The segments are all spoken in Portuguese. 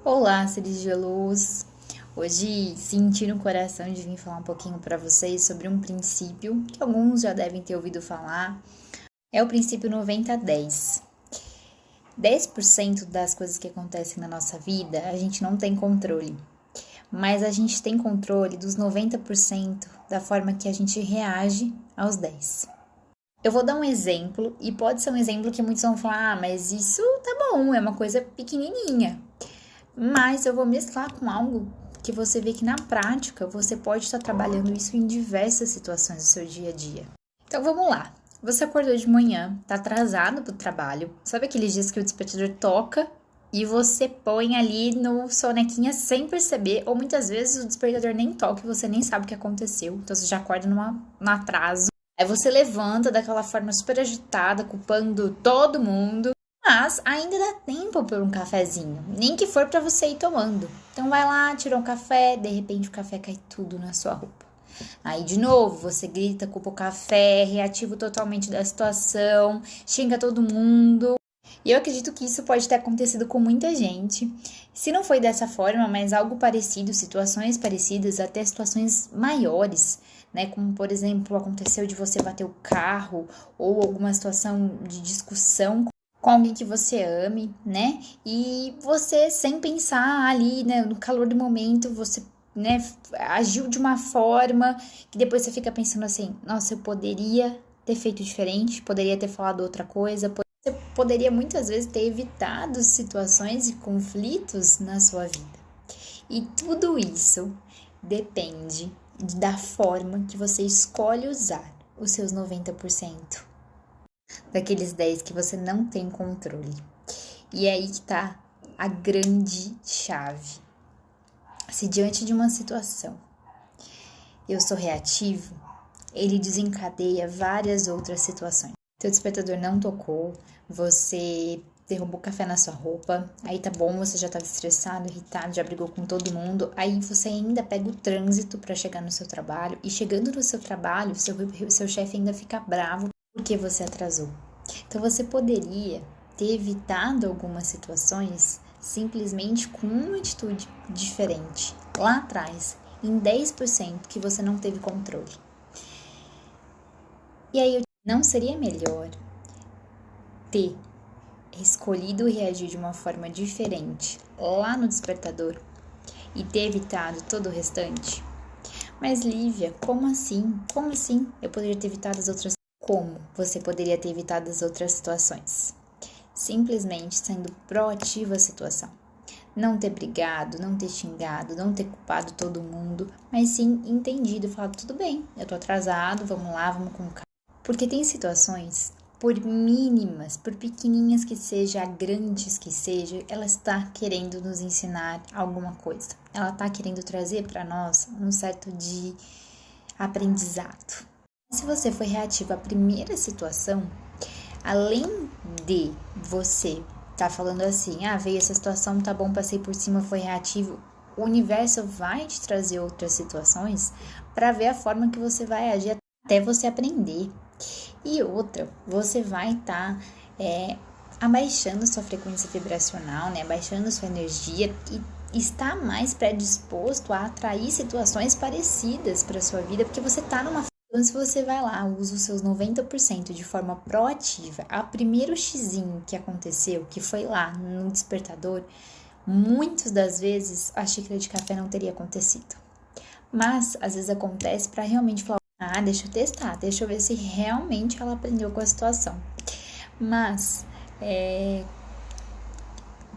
Olá, seres de luz! Hoje senti no coração de vir falar um pouquinho para vocês sobre um princípio que alguns já devem ter ouvido falar. É o princípio 90-10. 10% das coisas que acontecem na nossa vida a gente não tem controle, mas a gente tem controle dos 90% da forma que a gente reage aos 10%. Eu vou dar um exemplo e pode ser um exemplo que muitos vão falar, mas isso tá bom, é uma coisa pequenininha. Mas eu vou mesclar com algo que você vê que na prática você pode estar trabalhando isso em diversas situações do seu dia a dia. Então vamos lá. Você acordou de manhã, tá atrasado pro trabalho. Sabe aqueles dias que o despertador toca e você põe ali no sonequinha sem perceber, ou muitas vezes o despertador nem toca e você nem sabe o que aconteceu. Então você já acorda no atraso. Aí você levanta daquela forma super agitada, culpando todo mundo. Mas ainda dá tempo por um cafezinho, nem que for para você ir tomando. Então vai lá, tira um café, de repente o café cai tudo na sua roupa. Aí de novo, você grita, culpa o café, reativo totalmente da situação, xinga todo mundo. E eu acredito que isso pode ter acontecido com muita gente. Se não foi dessa forma, mas algo parecido, situações parecidas, até situações maiores, né? Como, por exemplo, aconteceu de você bater o carro ou alguma situação de discussão com alguém que você ame, né? E você, sem pensar ali, né, no calor do momento, você, né, agiu de uma forma que depois você fica pensando assim, nossa, eu poderia ter feito diferente, poderia ter falado outra coisa, você poderia muitas vezes ter evitado situações e conflitos na sua vida. E tudo isso depende da forma que você escolhe usar os seus 90%. Daqueles 10 que você não tem controle. E é aí que tá a grande chave. Se diante de uma situação eu sou reativo, ele desencadeia várias outras situações. Teu despertador não tocou, você derrubou café na sua roupa, aí tá bom, você já tava estressado, irritado, já brigou com todo mundo, aí você ainda pega o trânsito para chegar no seu trabalho, e chegando no seu trabalho, seu chefe ainda fica bravo porque você atrasou. Então você poderia ter evitado algumas situações simplesmente com uma atitude diferente lá atrás, em 10% que você não teve controle. E aí não seria melhor ter escolhido reagir de uma forma diferente lá no despertador e ter evitado todo o restante? Mas Lívia, como assim? Como assim eu poderia ter evitado as outras? Como você poderia ter evitado as outras situações? Simplesmente sendo proativa à situação. Não ter brigado, não ter xingado, não ter culpado todo mundo, mas sim entendido e falado, tudo bem, eu tô atrasado, vamos lá, vamos com calma. Porque tem situações, por mínimas, por pequenininhas que sejam, grandes que sejam, ela está querendo nos ensinar alguma coisa. Ela está querendo trazer para nós um certo de aprendizado. Se você foi reativo à primeira situação, além de você estar falando assim, veio essa situação, tá bom, passei por cima, foi reativo, o universo vai te trazer outras situações para ver a forma que você vai agir até você aprender. E outra, você vai estar abaixando sua frequência vibracional, né? Abaixando sua energia e está mais predisposto a atrair situações parecidas para sua vida, porque você está numa. Então, se você vai lá, usa os seus 90% de forma proativa, a primeiro xizinho que aconteceu, que foi lá no despertador, muitas das vezes a xícara de café não teria acontecido. Mas, às vezes acontece para realmente falar, deixa eu testar, deixa eu ver se realmente ela aprendeu com a situação. Mas,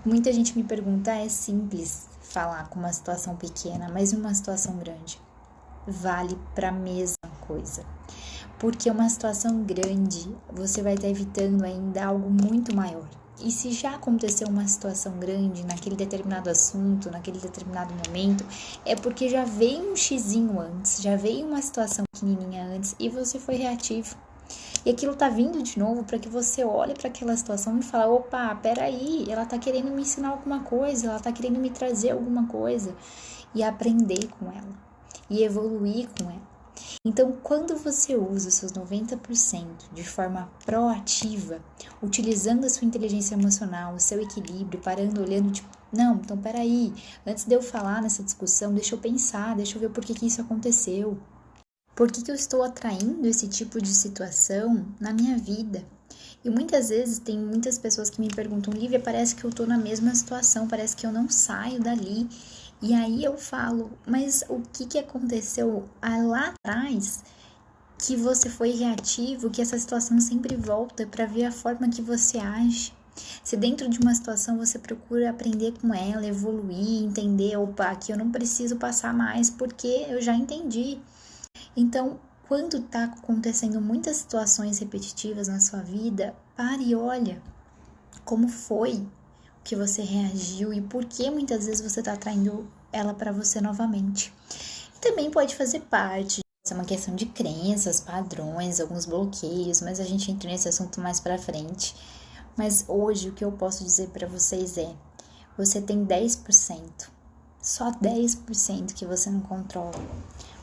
muita gente me pergunta, é simples falar com uma situação pequena, mas uma situação grande vale para a mesma coisa. Porque uma situação grande, você vai estar evitando ainda algo muito maior. E se já aconteceu uma situação grande naquele determinado assunto, naquele determinado momento, é porque já veio um xizinho antes, já veio uma situação pequenininha antes e você foi reativo. E aquilo tá vindo de novo para que você olhe para aquela situação e fale, opa, peraí, ela tá querendo me ensinar alguma coisa, ela tá querendo me trazer alguma coisa. E aprender com ela. E evoluir com ela. Então, quando você usa os seus 90% de forma proativa, utilizando a sua inteligência emocional, o seu equilíbrio, parando, olhando, tipo, não, então peraí, antes de eu falar nessa discussão, deixa eu pensar, deixa eu ver por que isso aconteceu. Por que eu estou atraindo esse tipo de situação na minha vida? E muitas vezes tem muitas pessoas que me perguntam, Lívia, parece que eu tô na mesma situação, parece que eu não saio dali. E aí eu falo, mas o que aconteceu lá atrás que você foi reativo, que essa situação sempre volta para ver a forma que você age? Se dentro de uma situação você procura aprender com ela, evoluir, entender, opa, aqui eu não preciso passar mais porque eu já entendi. Então, quando tá acontecendo muitas situações repetitivas na sua vida, pare e olha como foi que você reagiu e por que muitas vezes você tá atraindo ela para você novamente. E também pode fazer parte, é uma questão de crenças, padrões, alguns bloqueios, mas a gente entra nesse assunto mais para frente. Mas hoje o que eu posso dizer para vocês é, você tem 10%, só 10% que você não controla,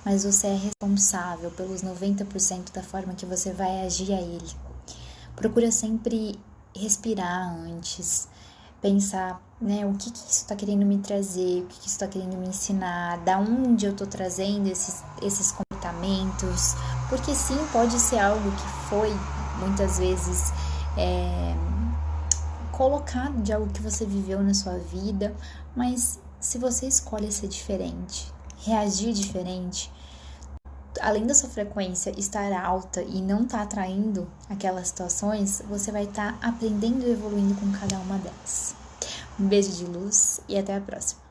mas você é responsável pelos 90% da forma que você vai agir a ele. Procura sempre respirar antes, pensar, né, o que isso está querendo me trazer, o que isso está querendo me ensinar, da onde eu estou trazendo esses comportamentos, porque sim, pode ser algo que foi, muitas vezes, colocado de algo que você viveu na sua vida, mas se você escolhe ser diferente, reagir diferente, além da sua frequência estar alta e não estar atraindo aquelas situações, você vai estar aprendendo e evoluindo com cada uma delas. Um beijo de luz e até a próxima.